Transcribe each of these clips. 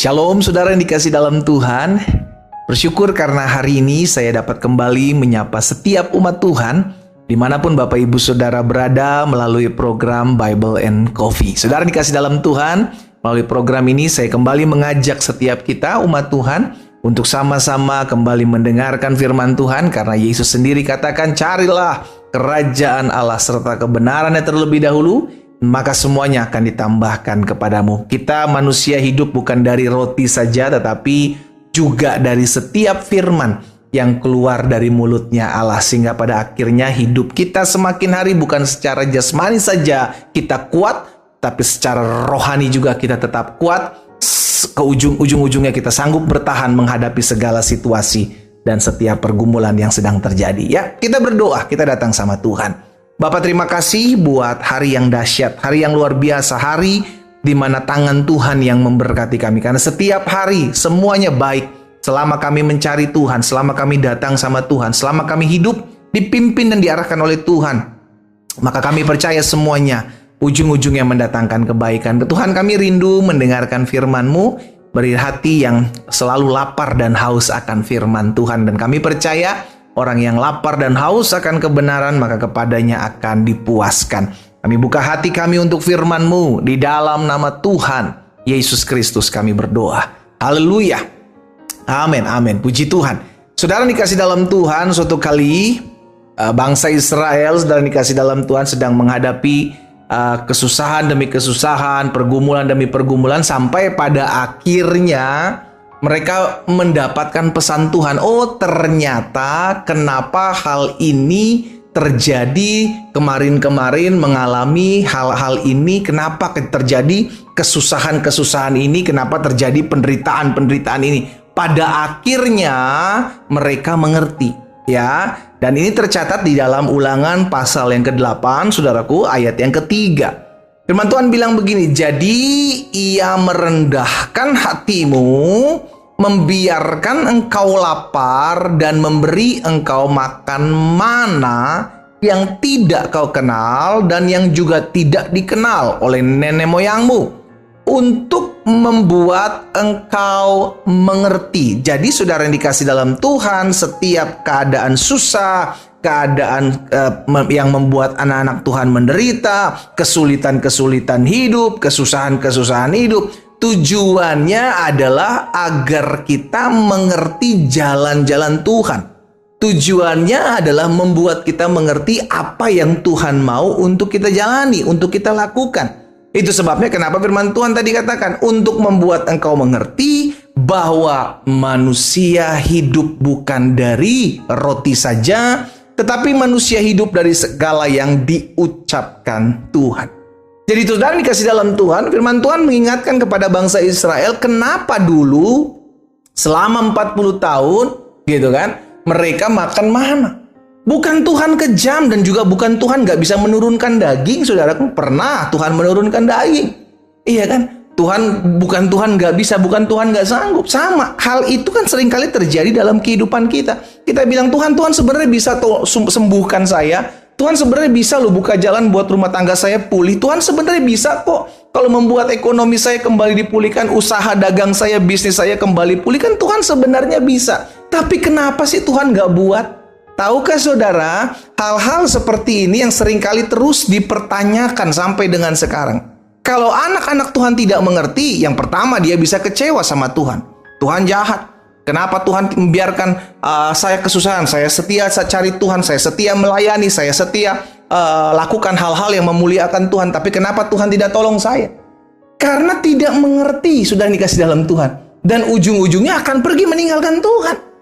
Shalom saudara yang dikasih dalam Tuhan. Bersyukur karena hari ini saya dapat kembali menyapa setiap umat Tuhan dimanapun Bapak Ibu Saudara berada melalui program Bible and Coffee. Saudara dikasih dalam Tuhan, melalui program ini saya kembali mengajak setiap kita umat Tuhan untuk sama-sama kembali mendengarkan firman Tuhan, karena Yesus sendiri katakan, carilah kerajaan Allah serta kebenarannya terlebih dahulu, maka semuanya akan ditambahkan kepadamu. Kita manusia hidup bukan dari roti saja, tetapi juga dari setiap firman yang keluar dari mulutnya Allah. Sehingga pada akhirnya hidup kita semakin hari bukan secara jasmani saja kita kuat, tapi secara rohani juga kita tetap kuat. Ke ujung-ujungnya kita sanggup bertahan menghadapi segala situasi dan setiap pergumulan yang sedang terjadi. Ya, kita berdoa, kita datang sama Tuhan. Bapak, terima kasih buat hari yang dahsyat, hari yang luar biasa, hari di mana tangan Tuhan yang memberkati kami. Karena setiap hari semuanya baik selama kami mencari Tuhan, selama kami datang sama Tuhan, selama kami hidup dipimpin dan diarahkan oleh Tuhan. Maka kami percaya semuanya ujung-ujungnya mendatangkan kebaikan. Tuhan, kami rindu mendengarkan firman-Mu, beri hati yang selalu lapar dan haus akan firman Tuhan. Dan kami percaya orang yang lapar dan haus akan kebenaran, maka kepadanya akan dipuaskan. Kami buka hati kami untuk firman-Mu. Di dalam nama Tuhan Yesus Kristus kami berdoa. Haleluya. Amin, amin. Puji Tuhan. Saudara dikasih dalam Tuhan, suatu kali bangsa Israel, saudara dikasih dalam Tuhan, sedang menghadapi kesusahan demi kesusahan, pergumulan demi pergumulan, sampai pada akhirnya mereka mendapatkan pesan Tuhan. Oh, ternyata kenapa hal ini terjadi kemarin-kemarin, mengalami hal-hal ini, kenapa terjadi kesusahan-kesusahan ini, kenapa terjadi penderitaan-penderitaan ini. Pada akhirnya mereka mengerti, ya. Dan ini tercatat di dalam Ulangan pasal yang ke-8, saudaraku, ayat yang ke-3. Firman Tuhan bilang begini, jadi ia merendahkan hatimu, membiarkan engkau lapar dan memberi engkau makan mana yang tidak kau kenal dan yang juga tidak dikenal oleh nenek moyangmu, untuk membuat engkau mengerti. Jadi saudara yang dikasih dalam Tuhan, setiap keadaan susah, keadaan yang membuat anak-anak Tuhan menderita, kesulitan-kesulitan hidup, kesusahan-kesusahan hidup, tujuannya adalah agar kita mengerti jalan-jalan Tuhan. Tujuannya adalah membuat kita mengerti apa yang Tuhan mau untuk kita jalani, untuk kita lakukan. Itu sebabnya kenapa firman Tuhan tadi katakan, untuk membuat engkau mengerti bahwa manusia hidup bukan dari roti saja, tetapi manusia hidup dari segala yang diucapkan Tuhan. Jadi saudara dikasih dalam Tuhan, firman Tuhan mengingatkan kepada bangsa Israel, kenapa dulu selama 40 tahun gitu kan, mereka makan mana. Bukan Tuhan kejam dan juga bukan Tuhan gak bisa menurunkan daging, saudaraku. Pernah Tuhan menurunkan daging, iya kan? Bukan Tuhan gak bisa, bukan Tuhan gak sanggup. Sama, hal itu kan seringkali terjadi dalam kehidupan kita. Kita bilang, Tuhan sebenarnya bisa sembuhkan saya. Tuhan sebenarnya bisa loh buka jalan buat rumah tangga saya pulih. Tuhan sebenarnya bisa kok kalau membuat ekonomi saya kembali dipulihkan, usaha dagang saya, bisnis saya kembali pulihkan. Tuhan sebenarnya bisa. Tapi kenapa sih Tuhan gak buat? Tahukah saudara, hal-hal seperti ini yang seringkali terus dipertanyakan sampai dengan sekarang. Kalau anak-anak Tuhan tidak mengerti, yang pertama dia bisa kecewa sama Tuhan. Tuhan jahat. Kenapa Tuhan membiarkan saya kesusahan? Saya setia cari Tuhan, saya setia melayani, saya setia lakukan hal-hal yang memuliakan Tuhan. Tapi kenapa Tuhan tidak tolong saya? Karena tidak mengerti, sudah dikasih dalam Tuhan. Dan ujung-ujungnya akan pergi meninggalkan Tuhan.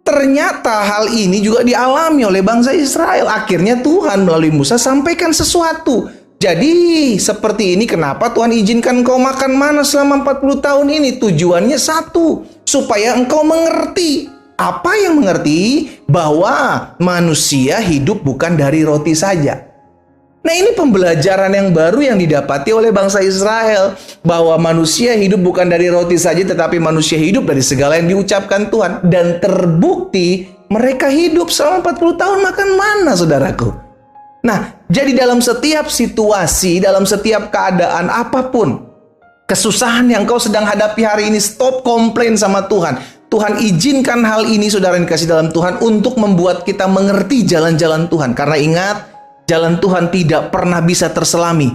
Ternyata hal ini juga dialami oleh bangsa Israel. Akhirnya Tuhan melalui Musa sampaikan sesuatu. Jadi seperti ini, kenapa Tuhan izinkan engkau makan mana selama 40 tahun ini? Tujuannya satu, supaya engkau mengerti. Apa yang mengerti? Bahwa manusia hidup bukan dari roti saja. Nah, ini pembelajaran yang baru yang didapati oleh bangsa Israel, bahwa manusia hidup bukan dari roti saja, tetapi manusia hidup dari segala yang diucapkan Tuhan. Dan terbukti mereka hidup selama 40 tahun makan mana, saudaraku. Nah, jadi dalam setiap situasi, dalam setiap keadaan apapun, Kesusahan yang kau sedang hadapi hari ini, stop komplain sama Tuhan. Tuhan izinkan hal ini, saudara yang dikasih dalam Tuhan, untuk membuat kita mengerti jalan-jalan Tuhan. Karena ingat, jalan Tuhan tidak pernah bisa terselami.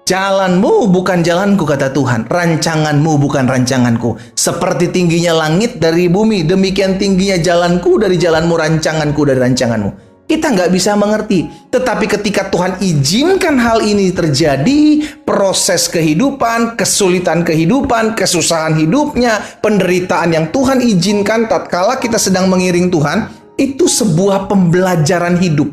Jalanmu bukan jalanku, kata Tuhan. Rancanganmu bukan rancanganku. Seperti tingginya langit dari bumi, demikian tingginya jalanku dari jalanmu, rancanganku dari rancanganmu. Kita nggak bisa mengerti. Tetapi ketika Tuhan izinkan hal ini terjadi, proses kehidupan, kesulitan kehidupan, kesusahan hidupnya, penderitaan yang Tuhan izinkan tatkala kita sedang mengiring Tuhan, itu sebuah pembelajaran hidup.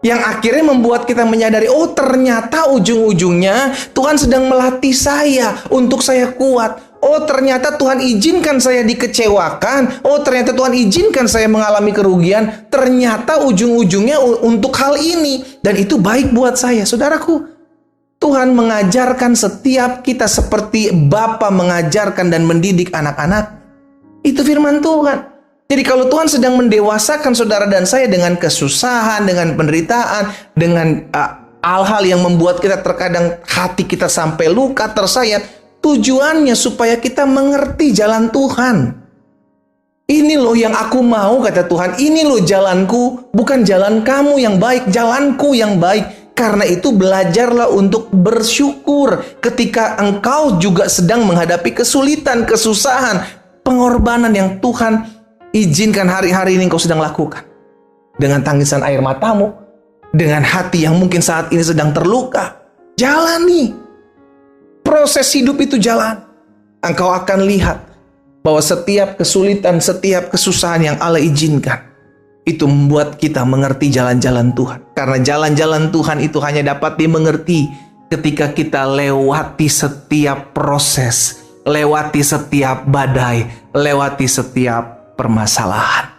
Yang akhirnya membuat kita menyadari, oh ternyata ujung-ujungnya Tuhan sedang melatih saya untuk saya kuat. Oh ternyata Tuhan izinkan saya dikecewakan. Oh ternyata Tuhan izinkan saya mengalami kerugian. Ternyata ujung-ujungnya untuk hal ini. Dan itu baik buat saya. Saudaraku, Tuhan mengajarkan setiap kita seperti Bapa mengajarkan dan mendidik anak-anak. Itu firman Tuhan. Jadi kalau Tuhan sedang mendewasakan saudara dan saya dengan kesusahan, dengan penderitaan, dengan hal-hal yang membuat kita terkadang hati kita sampai luka, tersayat, tujuannya supaya kita mengerti jalan Tuhan. Ini loh yang aku mau, kata Tuhan. Ini loh jalanku, bukan jalan kamu yang baik, jalanku yang baik. Karena itu belajarlah untuk bersyukur ketika engkau juga sedang menghadapi kesulitan, kesusahan, pengorbanan yang Tuhan izinkan hari-hari ini kau sedang lakukan. Dengan tangisan air matamu, dengan hati yang mungkin saat ini sedang terluka, jalani. Proses hidup itu jalan. Engkau akan lihat bahwa setiap kesulitan, setiap kesusahan yang Allah izinkan, itu membuat kita mengerti jalan-jalan Tuhan. Karena jalan-jalan Tuhan itu hanya dapat dimengerti ketika kita lewati setiap proses, lewati setiap badai, lewati setiap permasalahan.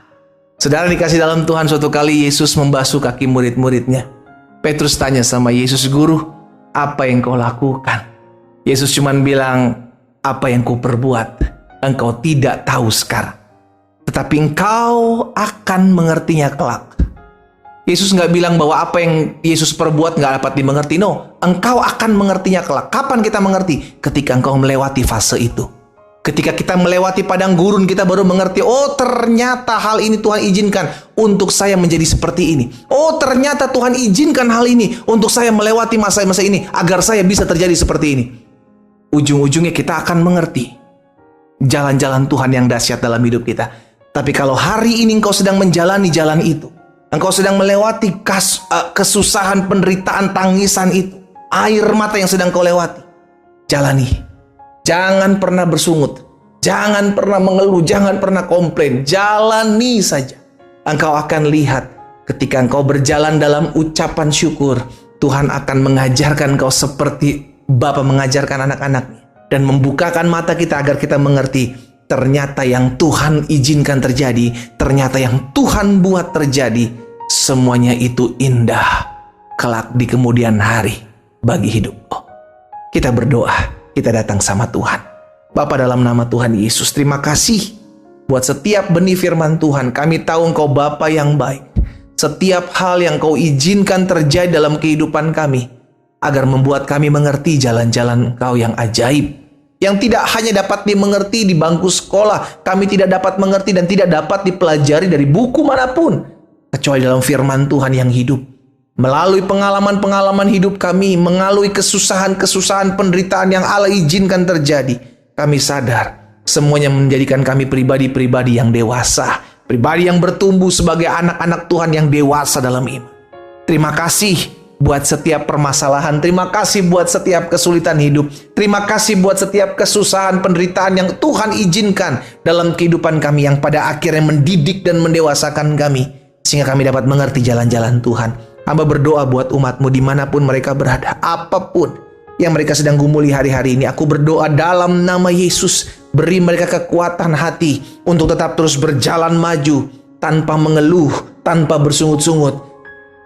Saudara dikasih dalam Tuhan, suatu kali Yesus membasuh kaki murid-muridnya. Petrus tanya sama Yesus, Guru, apa yang kau lakukan? Yesus cuma bilang, apa yang kau perbuat, engkau tidak tahu sekarang. Tetapi engkau akan mengertinya kelak. Yesus nggak bilang bahwa apa yang Yesus perbuat nggak dapat dimengerti. No, engkau akan mengertinya kelak. Kapan kita mengerti? Ketika engkau melewati fase itu. Ketika kita melewati padang gurun, kita baru mengerti, oh ternyata hal ini Tuhan izinkan untuk saya menjadi seperti ini. Oh ternyata Tuhan izinkan hal ini untuk saya melewati masa-masa ini, agar saya bisa terjadi seperti ini. Ujung-ujungnya kita akan mengerti jalan-jalan Tuhan yang dahsyat dalam hidup kita. Tapi kalau hari ini engkau sedang menjalani jalan itu, engkau sedang melewati kesusahan, penderitaan, tangisan itu, air mata yang sedang kau lewati, jalani. Jangan pernah bersungut, jangan pernah mengeluh, jangan pernah komplain. Jalani saja. Engkau akan lihat ketika engkau berjalan dalam ucapan syukur, Tuhan akan mengajarkan kau seperti Bapa mengajarkan anak-anaknya. Dan membukakan mata kita agar kita mengerti, ternyata yang Tuhan izinkan terjadi, ternyata yang Tuhan buat terjadi, semuanya itu indah kelak di kemudian hari bagi hidupku. Kita berdoa. Kita datang sama Tuhan. Bapa, dalam nama Tuhan Yesus, terima kasih buat setiap benih firman Tuhan. Kami tahu Engkau Bapa yang baik. Setiap hal yang Kau izinkan terjadi dalam kehidupan kami, agar membuat kami mengerti jalan-jalan Engkau yang ajaib. Yang tidak hanya dapat dimengerti di bangku sekolah, kami tidak dapat mengerti dan tidak dapat dipelajari dari buku manapun, kecuali dalam firman Tuhan yang hidup. Melalui pengalaman-pengalaman hidup kami, melalui kesusahan-kesusahan, penderitaan yang Allah izinkan terjadi, kami sadar semuanya menjadikan kami pribadi-pribadi yang dewasa, pribadi yang bertumbuh sebagai anak-anak Tuhan yang dewasa dalam iman. Terima kasih buat setiap permasalahan, terima kasih buat setiap kesulitan hidup, terima kasih buat setiap kesusahan, penderitaan yang Tuhan izinkan dalam kehidupan kami, yang pada akhirnya mendidik dan mendewasakan kami, sehingga kami dapat mengerti jalan-jalan Tuhan. Hamba berdoa buat umat-Mu dimanapun mereka berada, apapun yang mereka sedang gumuli hari-hari ini. Aku berdoa dalam nama Yesus, beri mereka kekuatan hati untuk tetap terus berjalan maju, tanpa mengeluh, tanpa bersungut-sungut,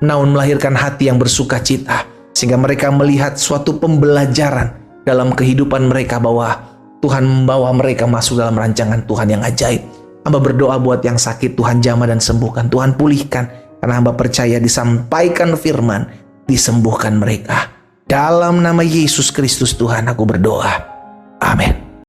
namun melahirkan hati yang bersuka cita, sehingga mereka melihat suatu pembelajaran dalam kehidupan mereka bahwa Tuhan membawa mereka masuk dalam rancangan Tuhan yang ajaib. Hamba berdoa buat yang sakit, Tuhan jamah dan sembuhkan, Tuhan pulihkan. Karena hamba percaya disampaikan firman, disembuhkan mereka. Dalam nama Yesus Kristus Tuhan aku berdoa. Amin.